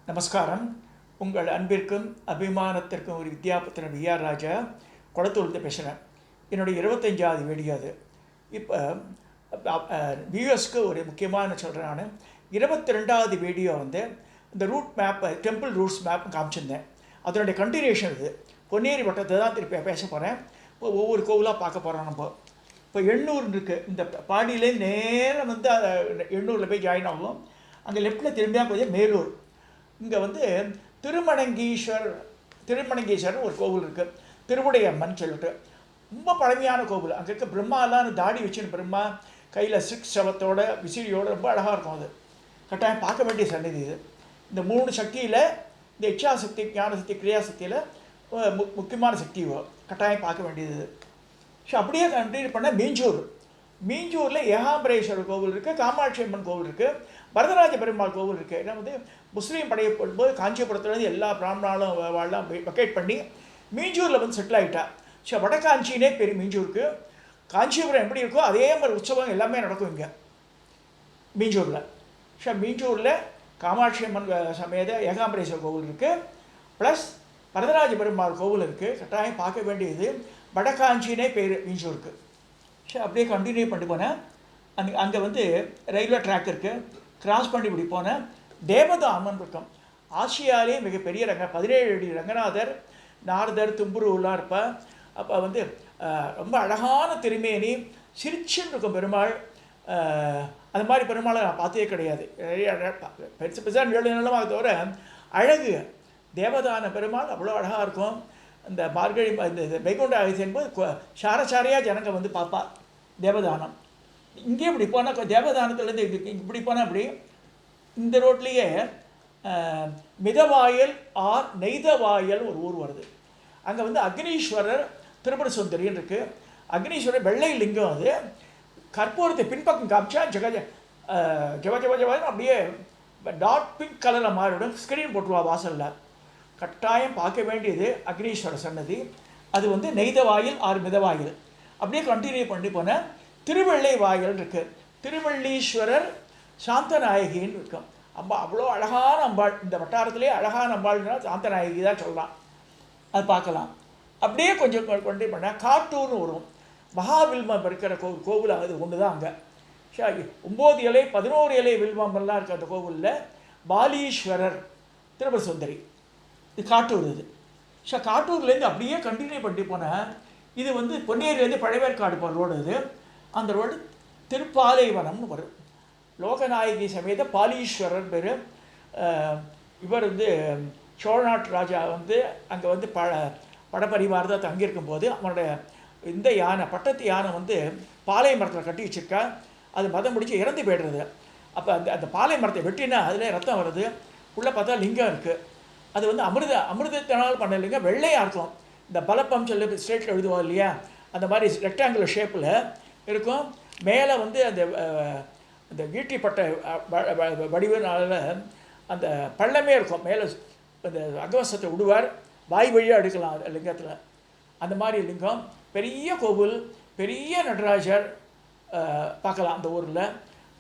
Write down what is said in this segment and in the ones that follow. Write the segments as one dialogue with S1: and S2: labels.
S1: நமஸ்காரம். உங்கள் அன்பிற்கும் அபிமானத்திற்கும் ஒரு வித்யாபுத்திரன் விஆர் ராஜா குளத்தூர்ந்து பேசுகிறேன். என்னுடைய 25வது வீடியோ அது. இப்போ வியூவர்ஸ்க்கு ஒரு முக்கியமான சொல்கிறேன். நான் 22வது வீடியோ வந்து இந்த route map, temple routes map காமிச்சிருந்தேன். அதனுடைய கண்டினியூஷன் இது. பொன்னேரி வட்டத்தை தான் திருப்பி பேச போகிறேன். இப்போ ஒவ்வொரு கோவிலாக பார்க்க போகிறோம். நம்ம இப்போ எண்ணூர் இருக்குது. இந்த பாடியிலேருந்து நேரம் வந்து எண்ணூரில் போய் ஜாயின் ஆகும். அங்கே லெஃப்டில் திரும்பியாக கொஞ்சம் மேலூர். இங்கே வந்து திருமணங்கீஸ்வரர் ஒரு கோவில் இருக்குது. திருவுடையம்மன் சொல்லிட்டு ரொம்ப பழமையான கோவில். அங்கே இருக்க பிரம்மாலாம் தாடி வச்சுன்னு பிரம்மா கையில் 6 சவத்தோட விசிறியோடு ரொம்ப அழகாக இருக்கும். அது கட்டாயம் பார்க்க வேண்டிய சன்னதி. இது இந்த 3 சக்தியில் இந்த இச்சாசக்தி, ஞானசக்தி, கிரியாசக்தியில் முக்கியமான சக்தி கட்டாயம் பார்க்க வேண்டியது. ஸோ அப்படியே கண்டினியூ பண்ண மீஞ்சூரில் ஏகாம்பரேஸ்வரர் கோவில் இருக்குது, காமாட்சி அம்மன் கோவில் இருக்குது, வரதராஜ பெருமாள் கோவில் இருக்குது. ஏன்னா வந்து முஸ்லீம் படையப்படும்போது காஞ்சிபுரத்துலேருந்து எல்லா பிராமணாலும் வாழலாம் வெக்கேட் பண்ணி மீஞ்சூரில் வந்து செட்டில் ஆகிட்டா. ஸோ வடகாஞ்சினே பெரிய மீஞ்சூருக்கு. காஞ்சிபுரம் எப்படி இருக்கோ அதே மாதிரி உற்சவம் எல்லாமே நடக்கும் இங்கே மீஞ்சூரில். ஸோ மீஞ்சூரில் காமாட்சி அம்மன் சமேத ஏகாம்பரேஸ்வரர் கோவில் இருக்குது, ப்ளஸ் வரதராஜ பெருமாள் கோவில் இருக்குது. கட்டாயம் பார்க்க வேண்டியது. வடகாஞ்சினே பேர் மீஞ்சூருக்கு. ஸோ அப்படியே கண்டினியூ பண்ணி போனேன். அங்கே வந்து ரயில்வே ட்ராக் இருக்குது. கிராஸ் பண்ணி இப்படி போனேன். தேவதாமன் இருக்கும். ஆசியாலே மிகப்பெரிய 17 அடி ரங்கநாதர், நாரதர், தும்புருலாம் இருப்பார். அப்போ வந்து ரொம்ப அழகான திருமேனி, சிரிச்சுன்னு இருக்கும் பெருமாள். அந்த மாதிரி பெருமாளை நான் பார்த்ததே கிடையாது. பெருசு பெருசாக நிலமாக தவிர அழகு தேவதான பெருமாள் அவ்வளோ அழகாக இருக்கும். இந்த மார்கழி இந்த வைகுண்ட ஆகிசன் போது சாரசாரையாக ஜனங்க வந்து பார்ப்பா தேவதானம். இங்கே இப்படி போனால் தேவதானத்துலேருந்து இப்படி போனால் அப்படி இந்த ரோட்லேயே மிதவாயல் ஆர் நெய்தவாயல் ஒரு ஊர் வருது. அங்கே வந்து அக்னீஸ்வரர் திரிபுர சுந்தரின்னு இருக்குது. அக்னீஸ்வரர் வெள்ளை லிங்கம். அது கற்பூரத்தை பின்பக்கம் காமிச்சா ஜவஜவஜவன் அப்படியே டாட் பிங்க் கலரில் மாறிவிடும். ஸ்க்ரீன் போட்டுருவா வாசலில். கட்டாயம் பார்க்க வேண்டியது அக்னீஸ்வர சன்னதி. அது வந்து நெய்தவாயில் ஆர் மிதவாயில். அப்படியே கண்டினியூ பண்ணி போனால் திருவெள்ளை வாயில் இருக்குது. திருவள்ளீஸ்வரர் சாந்தநாயகின்னு இருக்கும். அவ்வளோ அழகான அம்பாள். இந்த வட்டாரத்திலே அழகான அம்பாள்னா சாந்தநாயகி தான் சொல்லலாம். அது பார்க்கலாம். அப்படியே கொஞ்சம் கண்டினியூ பண்ணால் காட்டூர்னு வரும். மகாவில்மம் இருக்கிற கோவில் அது ஒன்று தான் அங்கே. 9 இலை 11 இலை வில்வமெல்லாம் இருக்குது அந்த கோவிலில். பாலீஸ்வரர் திரிபுர சுந்தரி. இது காட்டூர். இது ஸோ காட்டூர்லேருந்து அப்படியே கண்டினியூ பண்ணி போனேன். இது வந்து பொன்னேரிலேருந்து பழவேற்காடு போகிற ரோடு. இது அந்த ரோடு திருப்பாலைவனம்னு வரும். லோகநாயகி சமேத பாலீஸ்வரர் பேர். இவர் வந்து சோழநாட்டு ராஜா வந்து அங்கே வந்து படப்பரிவார் தான் தங்கியிருக்கும் போது அவனுடைய இந்த யானை, பட்டத்து யானை வந்து பாலை மரத்தில் கட்டி வச்சுருக்கா. அது மதம் முடிச்சு இறந்து போய்டுறது. அப்போ அந்த பாலை மரத்தை வெட்டினா அதில் ரத்தம் வருது. உள்ளே பார்த்தா லிங்கம் இருக்குது. அது வந்து அமிர்தத்தினால் பண்ண லிங்கம். வெள்ளையாக இருக்கும். இந்த பலப்பம் சொல்லி ஸ்ட்ரெயிட்டில் எழுதுவோம் இல்லையா, அந்த மாதிரி ரெக்டாங்குலர் ஷேப்பில் இருக்கும். மேலே வந்து அந்த ஈட்டிப்பட்ட வடிவனால அந்த பள்ளமே இருக்கும். மேலே அந்த அகவசத்தை விடுவார், வாய் வழியாக எடுக்கலாம் லிங்கத்தில். அந்த மாதிரி லிங்கம். பெரிய கோவில், பெரிய நடராஜர் பார்க்கலாம் அந்த ஊரில்.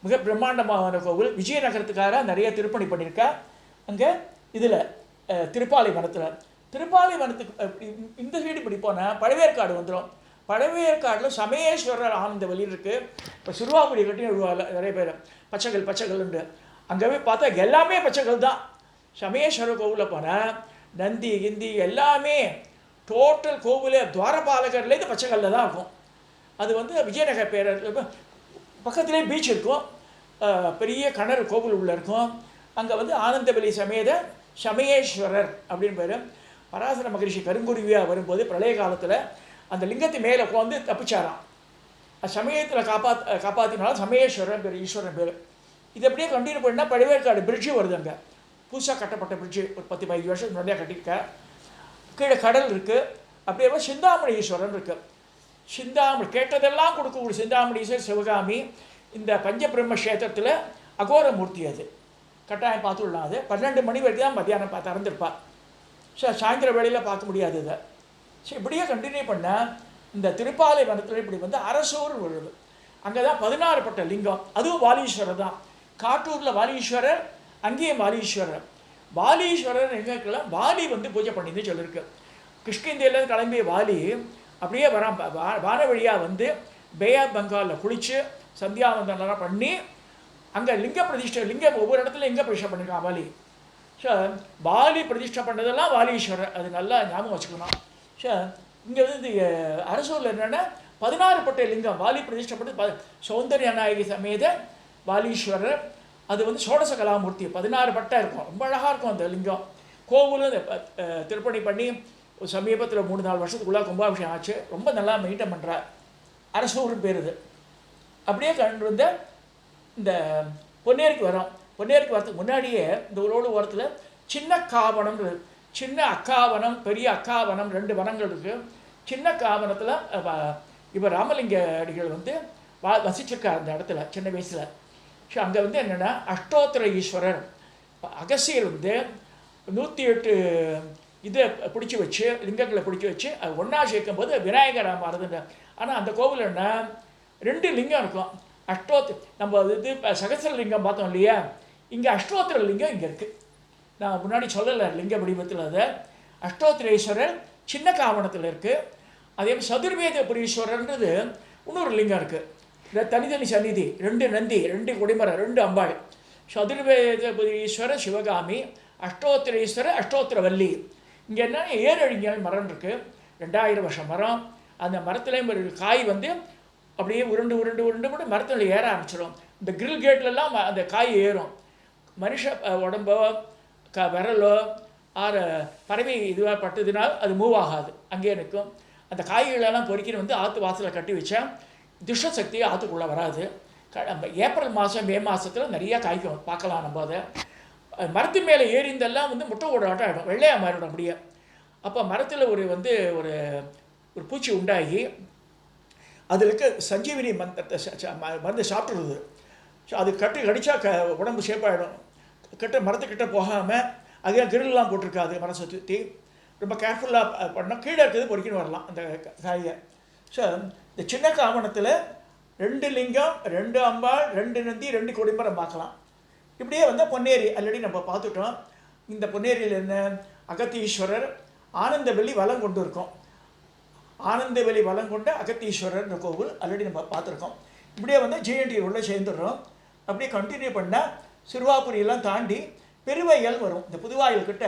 S1: மிக பிரம்மாண்டமான கோவில். விஜயநகரத்துக்காக நிறைய திருப்பணி பண்ணியிருக்கா. அங்கே இதில் திருப்பாலைவனத்துக்கு இந்த சைடு இப்படி போனால் பழவேற்காடு வந்துடும். பழவேற்காடில் சமயேஸ்வரர் ஆனந்த வழி இருக்குது. இப்போ சிறுவாக்குடி கட்டி விடுவாங்க நிறைய பேர். பச்சைகள்ண்டு அங்கே போய் பார்த்தா எல்லாமே பச்சைகள் தான். சமயேஸ்வரர் கோவிலில் போனால் நந்தி கிந்தி எல்லாமே டோட்டல் கோவில் துவாரபாலகர்லேருந்து பச்சைக்கல்லில் தான் இருக்கும். அது வந்து விஜயநகர் பேரர் பக்கத்துலேயே பீச் இருக்கும். பெரிய கிணறு கோவில் உள்ளே இருக்கும். அங்கே வந்து ஆனந்தவல்லி சமேத சமயேஸ்வரர் அப்படின்னு பேர். பராசர மகரிஷி கருங்குருவியாக வரும்போது பிரளய காலத்தில் அந்த லிங்கத்தை மேலே உட்காந்து தப்பிச்சாராம். சமயத்தில் காப்பாற்றினாலும் சமயேஸ்வரன் பேர், ஈஸ்வரன் பேர். இது அப்படியே கண்டினியூ பண்ணால் பழவேற்காடு பிரிட்ஜு வருது. அங்கே புதுசாக கட்டப்பட்ட பிரிட்ஜு ஒரு 10-15 வருஷம் முன்னாடியாக கட்டியிருக்க. கீழே கடல் இருக்குது. அப்படியே சிந்தாமணி ஈஸ்வரன் இருக்குது. சிந்தாமணி கேட்டதெல்லாம் கொடுக்கக்கூடிய சிந்தாமணி ஈஸ்வரர் சிவகாமி. இந்த பஞ்சபிரம்ம கஷேத்திரத்தில் அகோரமூர்த்தி. அது கட்டாயம் பார்த்துடலாம். அது 12 மணி வரைக்கும் தான் மத்தியானம் திறந்துருப்பா. ஸோ சாயந்தர வேளையில் பார்க்க முடியாது இதை. ஸோ இப்படியே கண்டினியூ பண்ணால் இந்த திருப்பாலைவனத்தில் இப்படி வந்து அரசூர் விழுது. அங்கே தான் 16 பட்ட லிங்கம். அதுவும் வாலீஸ்வரர் தான். காட்டூரில் வாலீஸ்வரர், அங்கேயும் வாலீஸ்வரர். வாலீஸ்வரர் எங்கெல்லாம் வாலி வந்து பூஜை பண்ணின்னு சொல்லியிருக்கு. கிருஷ்ணகிரியிலேருந்து கிளம்பிய வாலி அப்படியே வரான் வான வழியாக வந்து பே ஆஃப் பெங்காலில் குளித்து சந்தியாவந்தனெல்லாம் பண்ணி அங்கே லிங்க பிரதிஷ்டை ஒவ்வொரு இடத்துல லிங்க பிரதிஷ்டை பண்ணியிருக்கான் வாலி. ஸோ வாலி பிரதிஷ்டை பண்ணதெல்லாம் வாலீஸ்வரர், அது நல்லா ஞாபகம் வச்சுக்கணும். ஸோ இங்கே வந்து அரசூரில் என்னென்னா 16 பட்டை லிங்கம் வாலி பிரதிஷ்டை பண்ணது சௌந்தர்ய நாயகி சமேத வாலீஸ்வரர். அது வந்து சோடச கலாமூர்த்தி 16 பட்டை இருக்கும், ரொம்ப அழகாக இருக்கும் அந்த லிங்கம். கோவிலும் திருப்பணி பண்ணி சமீபத்தில் 3-4 வருஷத்துக்குள்ளே கும்பாபிஷேகம் ஆச்சு. ரொம்ப நல்லா மெயின்டைன் பண்ணுறார். அரசூர்னு பேர் இது. அப்படியே கண்டு வந்து இந்த பொன்னேரிக்கு வரோம். பொன்னேரிக்கு வரதுக்கு முன்னாடியே இந்த ரோடு ஓரத்தில் சின்ன காவனம், சின்ன அக்காவனம், பெரிய அக்காவனம் 2 வனங்கள் இருக்குது. சின்ன காவனத்தில் இப்போ ராமலிங்க அடிகள் வந்து வசிச்சிருக்கார் அந்த இடத்துல சின்ன வயசில். ஸோ அங்கே வந்து என்னென்னா அஷ்டோத்திர ஈஸ்வரர் அகசியர் வந்து 108 இதை பிடிச்சி வச்சு லிங்கங்களை பிடிச்சி வச்சு அது ஒன்றா சேர்க்கும்போது விநாயகராக மாறுதுன்ற. ஆனால் அந்த கோவில் என்ன 2 லிங்கம் இருக்கும். நம்ம இது இப்போ சகசர லிங்கம் பார்த்தோம் இல்லையா, இங்கே அஷ்டோத்திர லிங்கம் இங்கே இருக்குது. நான் முன்னாடி சொல்லலை லிங்க வடிவத்தில். அதை அஷ்டோத்திரேஸ்வரர் சின்ன காவனத்தில் இருக்குது. அதே மாதிரி சதுர்வேத புரீஸ்வரர்ன்றது இன்னொரு லிங்கம் இருக்குது. தனித்தனி சந்நிதி, 2 நந்தி, 2 கொடிமரம், 2 அம்பாள். சதுர்வேத புரீஸ்வரர் சிவகாமி, அஷ்டோத்திரேஸ்வரர் அஷ்டோத்திரவல்லி. இங்கே என்ன ஏரழிஞர் மரம் இருக்குது, 2000 வருஷம் மரம். அந்த மரத்துலேயும் ஒரு காய் வந்து அப்படியே உருண்டு உருண்டு உருண்டு போட்டு மரத்தில் ஏற ஆரம்பிச்சிடும். இந்த கிரில் கேட்லலாம் அந்த காய் ஏறும். மனுஷ உடம்போ விரலோ பறவை இதுவாக பட்டதுனால் அது மூவ் ஆகாது, அங்கேயே நிற்கும். அந்த காய்களெல்லாம் பொறிக்கின்னு வந்து ஆற்று வாசலில் கட்டி வச்சா துஷ்டசக்தியை ஆற்றுக்குள்ளே வராது. ஏப்ரல் மாதம் மே மாதத்தில் நிறையா காய்க்கும், பார்க்கலாம் நம்ம. அதை மரத்து மேலே ஏறிந்தெல்லாம் வந்து முட்டை ஓட ஆட்டம் ஆகிடும், வெள்ளையாக மாறிடும் அப்படியே. அப்போ மரத்தில் ஒரு பூச்சி உண்டாகி அதில் இருக்க சஞ்சீவினி மருந்து சாப்பிட்றது. ஸோ அது கடிச்சா உடம்பு ஷேப்பாகிடும். மரத்துக்கிட்ட போகாமல் அதே கிரில்லாம் போட்டிருக்காது, மரம் சுற்றி ரொம்ப கேர்ஃபுல்லாக பண்ணால் கீழே இருக்கிறது பொறுக்கின்னு வரலாம் அந்த காயை. ஸோ இந்த சின்ன காவனத்தில் 2 லிங்கம், 2 அம்பாள், 2 நந்தி, 2 கொடிமரம் பார்க்கலாம். இப்படியே வந்து பொன்னேரி ஆல்ரெடி நம்ம பார்த்துட்டோம். இந்த பொன்னேரியில் என்ன அகத்தீஸ்வரர் ஆனந்தவெளி வலம் கொண்டு இருக்கோம். ஆனந்தவெளி வலம் கொண்ட அகத்தீஸ்வரர் கோவில் ஆல்ரெடி நம்ம பார்த்துருக்கோம். இப்படியே வந்து ஜிஎன்டி உள்ள சேர்ந்துடுறோம். அப்படியே கண்டினியூ பண்ணால் சிறுவாபுரியெல்லாம் தாண்டி பெருவாயல் வரும். இந்த புதுவாயல்கிட்ட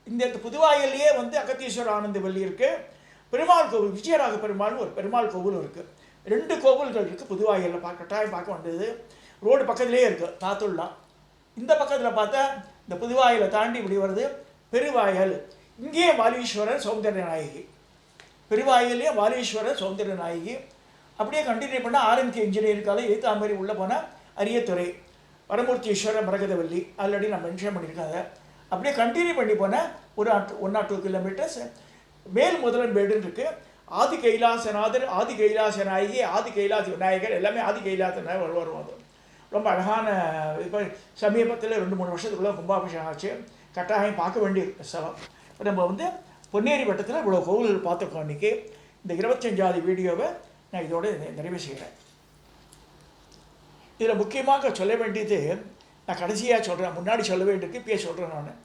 S1: இந்த புதுவாயல்லையே வந்து அகத்தீஸ்வர ஆனந்தவல்லி இருக்குது. பெருமாள் கோவில், விஜயராக பெருமாள் ஒரு பெருமாள் கோவிலும் இருக்குது. 2 கோவில்கள் இருக்குது புதுவாயலில். கட்டாயம் பார்க்க வேண்டியது. ரோடு பக்கத்துலேயே இருக்குது தாத்துள்ளா. இந்த பக்கத்தில் பார்த்தா இந்த புதுவாயலை தாண்டி இப்படி வருது பெருவாயல். இங்கேயே வாலீஸ்வரர் சௌந்தர்ய நாயகி, பெருவாயிலே வாலீஸ்வரர் சௌந்தர்ய நாயகி. அப்படியே கண்டினியூ பண்ணால் ஆர்எம்கே இன்ஜினியரிங் காலேஜ் எதிர்த்த மாதிரி உள்ளே போனால் அரியத்துறை வரமூர்த்தீஸ்வரர் மரகதவல்லி ஆல்ரெடி நான் மென்ஷன் பண்ணியிருக்காங்க. அப்படியே கண்டினியூ பண்ணி போனால் ஒரு 1 or 2 கிலோமீட்டர்ஸ் மேல் முதலம்பேடுன்னு இருக்குது. ஆதி கைலாசநாதர், ஆதி கைலாசநாயகி, ஆதி கைலாச விநாயகர் எல்லாமே ஆதி கைலாசநாயகர் வருவோம். அது ரொம்ப அழகான. இப்போ சமீபத்தில் 2-3 வருஷத்துக்குள்ளே கும்பாபிஷேகம் ஆச்சு. கட்டாயம் பார்க்க வேண்டிய ஸ்தலம். இப்போ நம்ம வந்து பொன்னேரி வட்டத்தில் இவ்வளோ கோவில்கள் பார்த்துருக்கோம். இன்றைக்கி இந்த 25வது வீடியோவை நான் இதோடு நிறைவு செய்கிறேன். இதில் முக்கியமாக சொல்ல வேண்டியது, நான் கடைசியாக சொல்கிறேன், முன்னாடி சொல்ல வேண்டியதுக்கு இப்பயே சொல்கிறேன் நான்.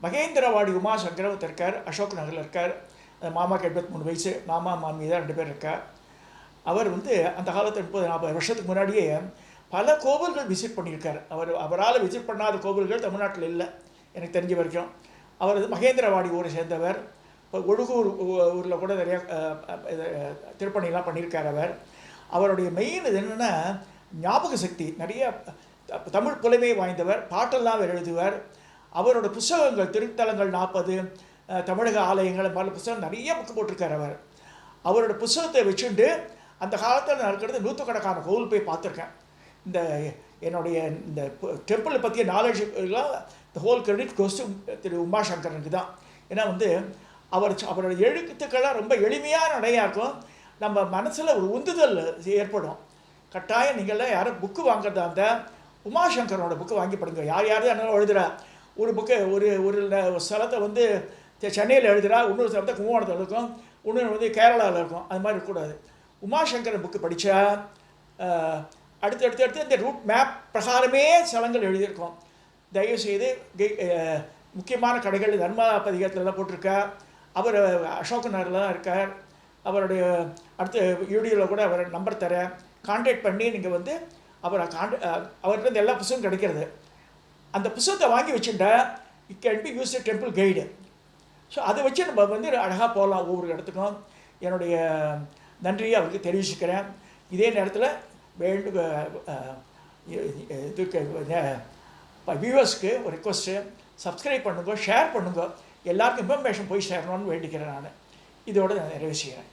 S1: மகேந்திரவாடி உமாசங்கரவத் இருக்கார், அசோக் நகரில் இருக்கார். மாமாக்கு 83 வயசு, மாமா மாமி தான் 2 பேர் இருக்கார். அவர் வந்து அந்த காலத்தில் 30-40 வருஷத்துக்கு முன்னாடியே பல கோவில்கள் விசிட் பண்ணியிருக்கார். அவரால் விசிட் பண்ணாத கோவில்கள் தமிழ்நாட்டில் இல்லை எனக்கு தெரிஞ்ச வரைக்கும். அவர் வந்து மகேந்திரவாடி ஊரை சேர்ந்தவர். இப்போ ஒழுகூர் ஊரில் கூட நிறையா திருப்பணிலாம் பண்ணியிருக்கார். அவருடைய மெயின் இது என்னென்னா ஞாபக சக்தி நிறைய. தமிழ் புலமை வாய்ந்தவர், பாட்டெல்லாம் எழுதுவார். அவரோட புத்தகங்கள் திருத்தலங்கள் 40, தமிழக ஆலயங்கள், பல புத்தகம் நிறைய புக்கு போட்டிருக்கார். அவரோட புத்தகத்தை வச்சுட்டு அந்த காலத்தில் நடக்கிறது 100கணக்கான கோவில் போய் பார்த்துருக்கேன். இந்த என்னுடைய இந்த டெம்பிளை பற்றிய நாலேஜுலாம் இந்த ஹோல் கிரெடிட் கோஸ் திரு உமாசங்கரனுக்கு தான். ஏன்னா வந்து அவரோட எழுத்துக்கள்லாம் ரொம்ப எளிமையான நடையாக இருக்கும். நம்ம மனசில் ஒரு உந்துதல் ஏற்படும். கட்டாயம் நீங்கள்லாம் யாரும் புக்கு வாங்குறதா இருந்தால் உமாசங்கரனோட புக்கு வாங்கி படிங்க. யார் என்ன எழுதுகிறா, ஒரு புக்கு ஒரு ஸ்தலத்தை வந்து சென்னையில் எழுதுகிறா, இன்னொரு ஸ்தலத்தை கும்பகோணத்தில் இருக்கும், இன்னொன்று வந்து கேரளாவில் இருக்கும். அது மாதிரி இருக்கக்கூடாது. உமாசங்கரன் புக்கு படித்தா அடுத்து இந்த ரூட் மேப் பிரகாரமே ஸ்தலங்கள் எழுதியிருக்கோம். தயவுசெய்து முக்கியமான கடைகள் தர்மா பதிகத்திலலாம் போட்டிருக்கா. அவர் அசோக் நகரில் தான் இருக்கார். அவருடைய அடுத்த வீடியோவில் கூட அவர் நம்பர் தரேன். கான்டாக்ட் பண்ணி நீங்கள் வந்து அவரை அவர்கிட்ட எல்லா புத்தகம் கிடைக்கிறது. அந்த புத்தகத்தை வாங்கி வச்சுட்டா it can be use temple guide. So அதை வச்சு நம்ம வந்து அழகாக போகலாம் ஒவ்வொரு இடத்துக்கும். என்னுடைய நன்றியை அவருக்கு தெரிவிச்சுக்கிறேன். இதே நேரத்தில் இதுக்கு வியூவர்ஸ்க்கு ஒரு ரெக்வஸ்ட்டு, சப்ஸ்கிரைப் பண்ணுங்க, ஷேர் பண்ணுங்க, எல்லாருக்கும் இன்ஃபர்மேஷன் போய் சேரணும்னு வேண்டிக்கிறேன். நான் இதோடு நான் நிறைவு செய்கிறேன்.